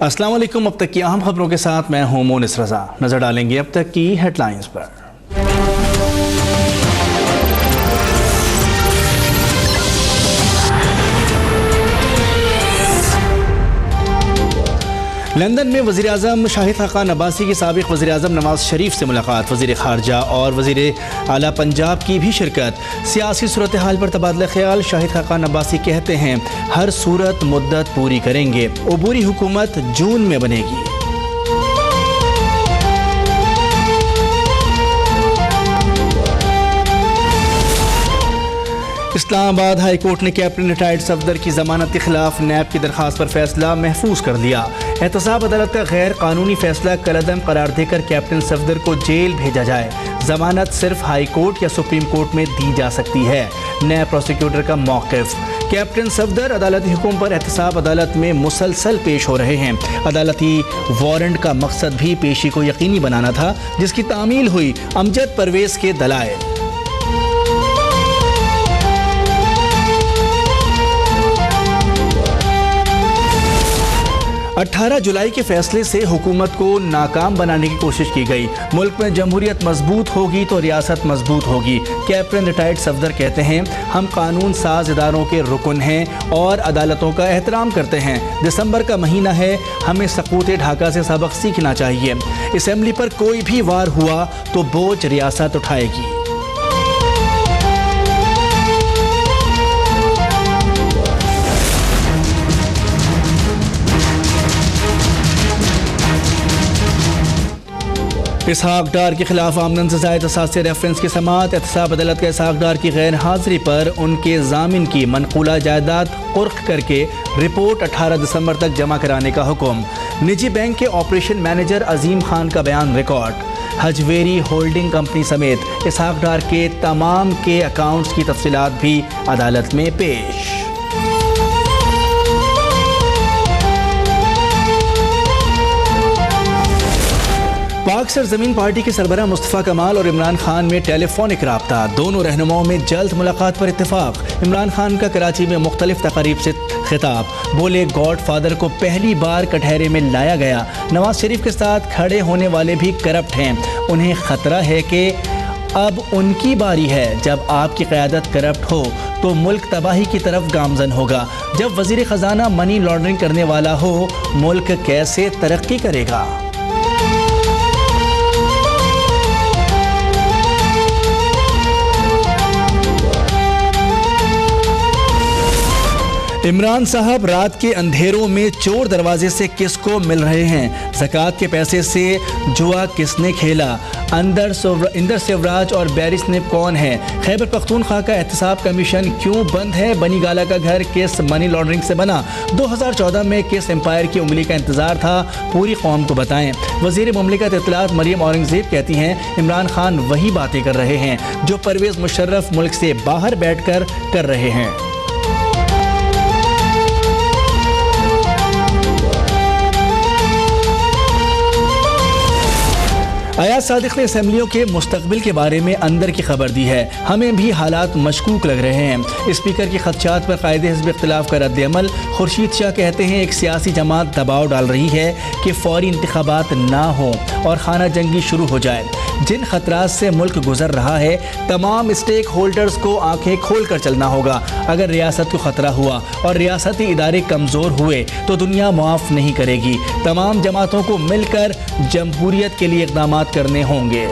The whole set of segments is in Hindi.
अस्सलाम वालेकुम। अब तक की अहम खबरों के साथ मैं हूं मोनिस रजा। नजर डालेंगे अब तक की हेडलाइंस पर। लंदन में वज़ीर आज़म शाहिद खाकान अब्बासी की साबिक़ वज़ीर आज़म नवाज शरीफ से मुलाकात, वज़ीर ख़ारजा और वज़ीर आला पंजाब की भी शिरकत। सियासी सूरत हाल पर तबादला ख्याल, शाहिद खाकान अब्बासी कहते हैं हर सूरत मुद्दत पूरी करेंगे, अबूरी हुकूमत जून में बनेगी। इस्लामाबाद हाई कोर्ट ने कैप्टन रिटायर्ड सफदर की जमानत के खिलाफ नैब की दरखास्त पर फैसला महफूज कर लिया। एहतसाब अदालत का गैर कानूनी फैसला कलअदम करार देकर कैप्टन सफदर को जेल भेजा जाए। जमानत सिर्फ हाई कोर्ट या सुप्रीम कोर्ट में दी जा सकती है। नैब प्रोसिक्यूटर का मौक़िफ़, कैप्टन सफदर अदालती हुक्म पर एहतसाब अदालत में मुसलसल पेश हो रहे हैं। अदालती वारंट का मकसद भी पेशी को यकीनी बनाना था, जिसकी तामील हुई अमजद परवेज़ के दलाइल। 18 जुलाई के फैसले से हुकूमत को नाकाम बनाने की कोशिश की गई। मुल्क में जमहूरियत मजबूत होगी तो रियासत मजबूत होगी। कैप्टन रिटायर्ड सफदर कहते हैं हम कानून साज इदारों के रुकन हैं और अदालतों का एहतराम करते हैं। दिसंबर का महीना है, हमें सकूत ढाका से सबक सीखना चाहिए। असेंबली पर कोई भी वार हुआ तो बोझ रियासत उठाएगी। इसहाक डार के खिलाफ आमदन से ज़ायद असासे रेफरेंस की समाअत। एहतसाब अदालत के इसहाक डार की गैर हाजिरी पर उनके जामिन की मनकूला जायदाद कुर्क करके रिपोर्ट 18 दिसंबर तक जमा कराने का हुक्म। निजी बैंक के ऑपरेशन मैनेजर अजीम खान का बयान रिकॉर्ड। हजवेरी होल्डिंग कंपनी समेत इसहाक डार के तमाम के अकाउंट्स की तफसीलात भी अदालत में पेश। पाक सरजमीन पार्टी के सरबराह मुस्तफ़ा कमाल और इमरान खान में टेलीफोनिक राब्ता, दोनों रहनुमाओं में जल्द मुलाकात पर इत्तेफाक। इमरान खान का कराची में मुख्तलिफ तकारीब से खिताब, बोले गॉड फादर को पहली बार कटहरे में लाया गया। नवाज शरीफ के साथ खड़े होने वाले भी करप्ट हैं, उन्हें खतरा है कि अब उनकी बारी है। जब आपकी क़यादत करप्ट हो तो मुल्क तबाही की तरफ गामजन होगा। जब वज़ीर ख़जाना मनी लॉन्ड्रिंग करने वाला हो, मुल्क कैसे तरक्की करेगा। इमरान साहब रात के अंधेरों में चोर दरवाजे से किसको मिल रहे हैं? ज़कात के पैसे से जुआ किसने खेला? इंदर सेवराज और बैरिस ने कौन है? खैबर पख्तूनख्वा का एहतसाब कमीशन क्यों बंद है? बनी गाला का घर किस मनी लॉन्ड्रिंग से बना? 2014 में किस एम्पायर की उंगली का इंतजार था? पूरी कौम को बताएं। वज़ीर मुमलिकत इत्तलात मरियम औरंगज़ेब कहती हैं इमरान खान वही बातें कर रहे हैं जो परवेज़ मुशर्रफ मुल्क से बाहर बैठकर कर रहे हैं। अयाज सादिक ने असेंबलियों के मुस्तकबिल के बारे में अंदर की खबर दी है। हमें भी हालात मशकूक लग रहे हैं। स्पीकर की खदशात पर कायदे हिज़्ब इख्तिलाफ का रद्द-ए-अमल। खुर्शीद शाह कहते हैं एक सियासी जमात दबाव डाल रही है कि फौरी इंतखाबात ना हो और खाना जंगी शुरू हो जाए। जिन खतरात से मुल्क गुजर रहा है, तमाम स्टेक होल्डर्स को आंखें खोल कर चलना होगा। अगर रियासत को खतरा हुआ और रियासती इदारे कमज़ोर हुए तो दुनिया मुआफ़ नहीं करेगी। तमाम जमातों को मिलकर जमहूरियत के लिए इक़दाम करने होंगे।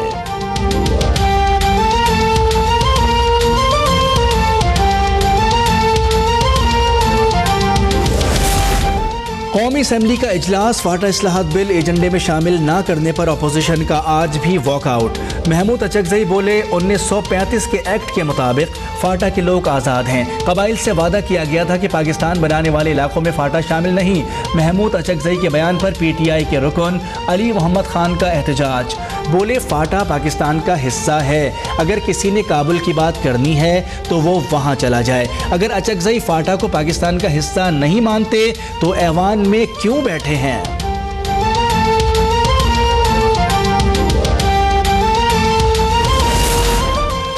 कौमी असेंबली का इजलास, फाटा इस्लाहात बिल एजेंडे में शामिल ना करने पर अपोजिशन का आज भी वॉकआउट। महमूद अचकज़ई बोले 1935 के एक्ट के मुताबिक फाटा के लोग आज़ाद हैं। कबाइल से वादा किया गया था कि पाकिस्तान बनाने वाले इलाकों में फाटा शामिल नहीं। महमूद अचकज़ई के बयान पर PTI के रुकन अली मोहम्मद खान का एहतजाज, बोले फाटा पाकिस्तान का हिस्सा है, अगर किसी ने काबुल की बात करनी है तो वो वहाँ चला जाए। अगर अचकज़ई फाटा को पाकिस्तान का हिस्सा नहीं मानते तो ऐवान में क्यों बैठे हैं?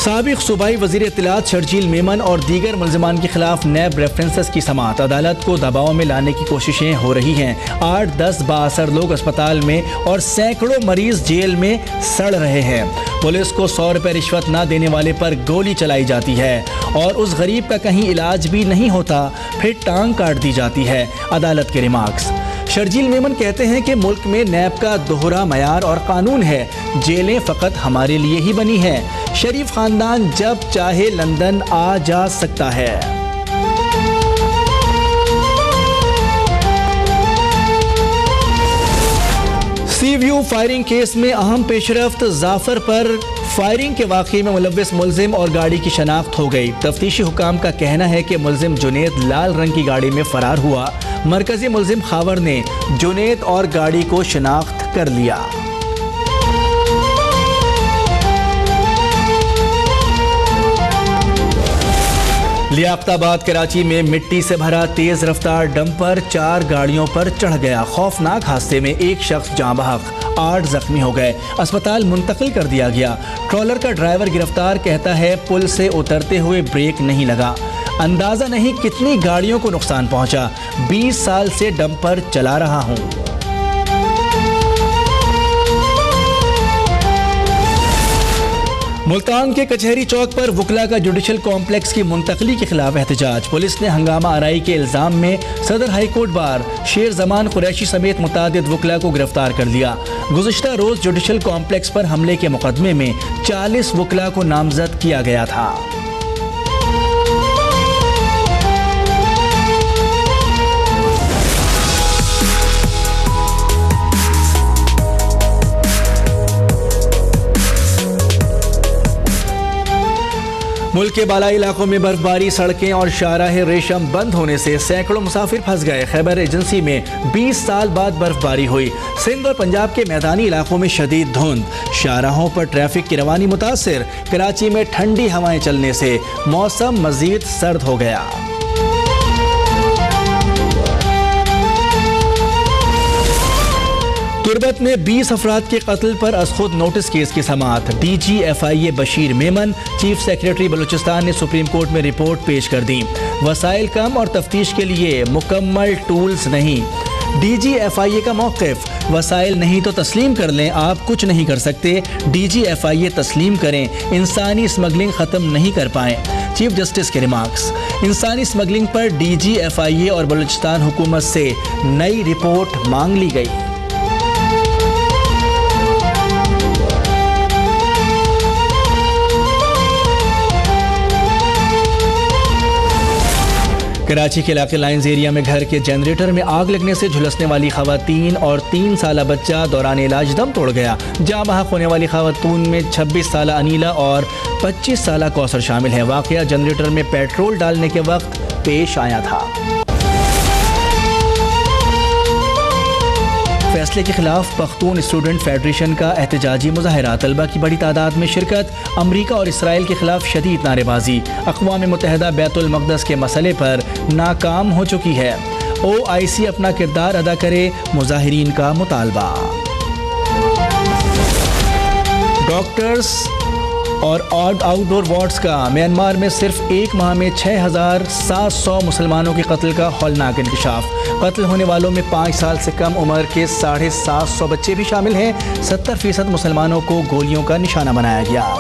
साबिक सूबाई वज़ीर इत्तलात शर्जील मेमन और दीगर मुल्ज़िमान के खिलाफ नैब रेफरेंसेस की समाअत। अदालत को दबाव में लाने की कोशिशें हो रही हैं। 8-10 बाअसर लोग अस्पताल में और सैकड़ों मरीज जेल में सड़ रहे हैं। पुलिस को 100 रुपये रिश्वत न देने वाले पर गोली चलाई जाती है और उस गरीब का कहीं इलाज भी नहीं होता, फिर टांग काट दी जाती है। अदालत के रिमार्क्स। शर्जील मेमन कहते हैं कि मुल्क में नैब का दोहरा मयार और कानून है। जेलें फ़कत हमारे लिए ही बनी हैं। शरीफ खानदान जब चाहे लंदन आ जा सकता है। सी व्यू फायरिंग केस में अहम पेशरफ्त। जाफर पर फायरिंग के वाक़े में मुलव्विस मुल्जिम और गाड़ी की शनाख्त हो गई। तफ्तीशी हुकाम का कहना है कि मुल्जिम जुनेद लाल रंग की गाड़ी में फरार हुआ। मरकजी मुल्जिम खावर ने जुनेद और गाड़ी को शनाख्त कर लिया। लियाकताबाद कराची में मिट्टी से भरा तेज रफ्तार डंपर 4 गाड़ियों पर चढ़ गया। खौफनाक हादसे में एक शख्स जाँ बहक, 8 जख्मी हो गए। अस्पताल मुंतकिल कर दिया गया। ट्रॉलर का ड्राइवर गिरफ्तार, कहता है पुल से उतरते हुए ब्रेक नहीं लगा। अंदाजा नहीं कितनी गाड़ियों को नुकसान पहुंचा। 20 साल से डंपर चला रहा हूं। मुल्तान के कचहरी चौक पर वकला का जुडिशल कॉम्प्लेक्स की मुंतकली के खिलाफ एहतजाज। पुलिस ने हंगामा आराई के इल्जाम में सदर हाई कोर्ट बार शेर जमान कुरैशी समेत मुतादिद वकला को गिरफ्तार कर लिया। गुज़िश्ता रोज जुडिशल कॉम्प्लेक्स पर हमले के मुकदमे में 40 वकला को नामजद किया गया था। मुल्क के बालाई इलाकों में बर्फबारी, सड़कें और शाहराह रेशम बंद होने से सैकड़ों मुसाफिर फंस गए। खैबर एजेंसी में 20 साल बाद बर्फबारी हुई। सिंध और पंजाब के मैदानी इलाकों में शदीद धुंध, शाहराहों पर ट्रैफिक की रवानी मुतासिर। कराची में ठंडी हवाएं चलने से मौसम मजीद सर्द हो गया। तुर्बत में 20 अफराद के कत्ल पर अज़खुद नोटिस केस की समाअत। DG/FIA Bashir Memon, chief secretary Balochistan ने सुप्रीम कोर्ट में रिपोर्ट पेश कर दी। वसाइल कम और तफ्तीश के लिए मुकम्मल टूल्स नहीं। DG/FIA का मौक़िफ़, वसाइल नहीं तो तस्लीम कर लें, आप कुछ नहीं कर सकते। DG/FIA तस्लीम करें, इंसानी स्मगलिंग ख़त्म नहीं कर पाएँ। चीफ जस्टिस के रिमार्क्स। इंसानी स्मगलिंग पर DG/FIA और बलूचिस्तान हुकूमत से नई रिपोर्ट मांग ली गई। कराची के इलाके लाइन्स एरिया में घर के जनरेटर में आग लगने से झुलसने वाली खवातीन और 3 साला बच्चा दौरान इलाज दम तोड़ गया। जाँ बहक होने वाली खवातून में 26 साला अनीला और 25 साला कौसर शामिल है। वाक़या जनरेटर में पेट्रोल डालने के वक्त पेश आया था। फैसले के खिलाफ पख्तून स्टूडेंट फेडरेशन का एहतजाजी मुजाहरा। तलबा की बड़ी तादाद में शिरकत। अमरीका और इसराइल के खिलाफ शदीद नारेबाजी। अक़वाम मुत्तहिदा बैतुल मक़दस के मसले पर नाकाम हो चुकी है। OIC अपना किरदार अदा करे, मुजाहिरीन का मुतालबा। डॉक्टर्स और आउटडोर वार्ड्स का म्यांमार में सिर्फ 1 माह में 6700 मुसलमानों के कत्ल का हौलनाक इंकशाफ। कत्ल होने वालों में 5 साल से कम उम्र के 750 बच्चे भी शामिल हैं। 70% मुसलमानों को गोलियों का निशाना बनाया गया।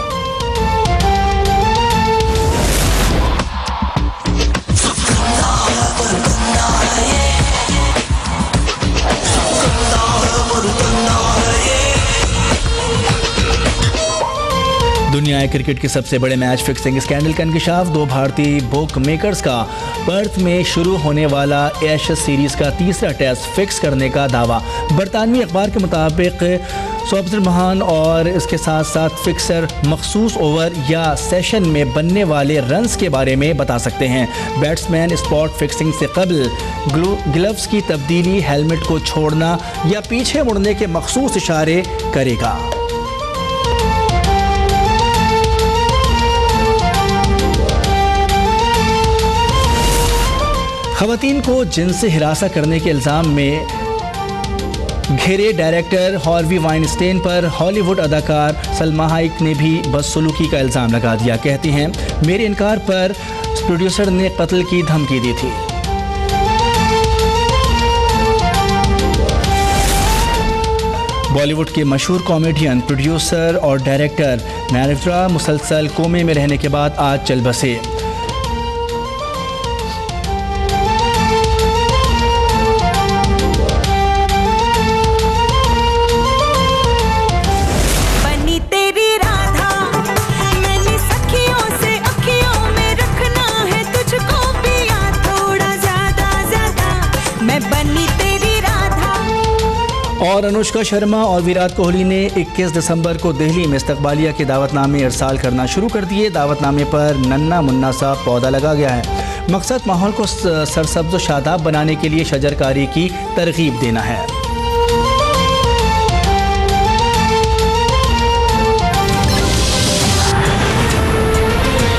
दुनिया क्रिकेट के सबसे बड़े मैच फिक्सिंग स्कैंडल का इंकशाफ। 2 भारतीय बुक मेकर्स का पर्थ में शुरू होने वाला एशेज सीरीज का तीसरा टेस्ट फिक्स करने का दावा। बरतानवी अखबार के मुताबिक सोबतर महान और इसके साथ साथ फिक्सर मखसूस ओवर या सेशन में बनने वाले रन्स के बारे में बता सकते हैं। बैट्समैन स्पॉट फिक्सिंग से कबल ग्लव्स की तब्दीली, हेलमेट को छोड़ना या पीछे मुड़ने के मखसूस इशारे करेगा। खवातीन को जिनसे हिरासा करने के इल्ज़ाम में घेरे डायरेक्टर हार्वी वाइनस्टाइन पर हॉलीवुड अदाकार सलमा हाइक ने भी बदसलूकी का इल्ज़ाम लगा दिया। कहती हैं, मेरे इनकार पर प्रोड्यूसर ने कत्ल की धमकी दी थी। बॉलीवुड के मशहूर कॉमेडियन, प्रोड्यूसर और डायरेक्टर नायरा मुसलसल कोमे में रहने के बाद आज चल बसे। और अनुष्का शर्मा और विराट कोहली ने 21 दिसंबर को दिल्ली में इस्तकबालिया के दावतनामे इरसाल करना शुरू कर दिए। दावतनामे पर नन्ना मुन्ना सा पौधा लगा गया है। मकसद माहौल को सरसब्ज़ व शादाब बनाने के लिए शजरकारी की तरगीब देना है।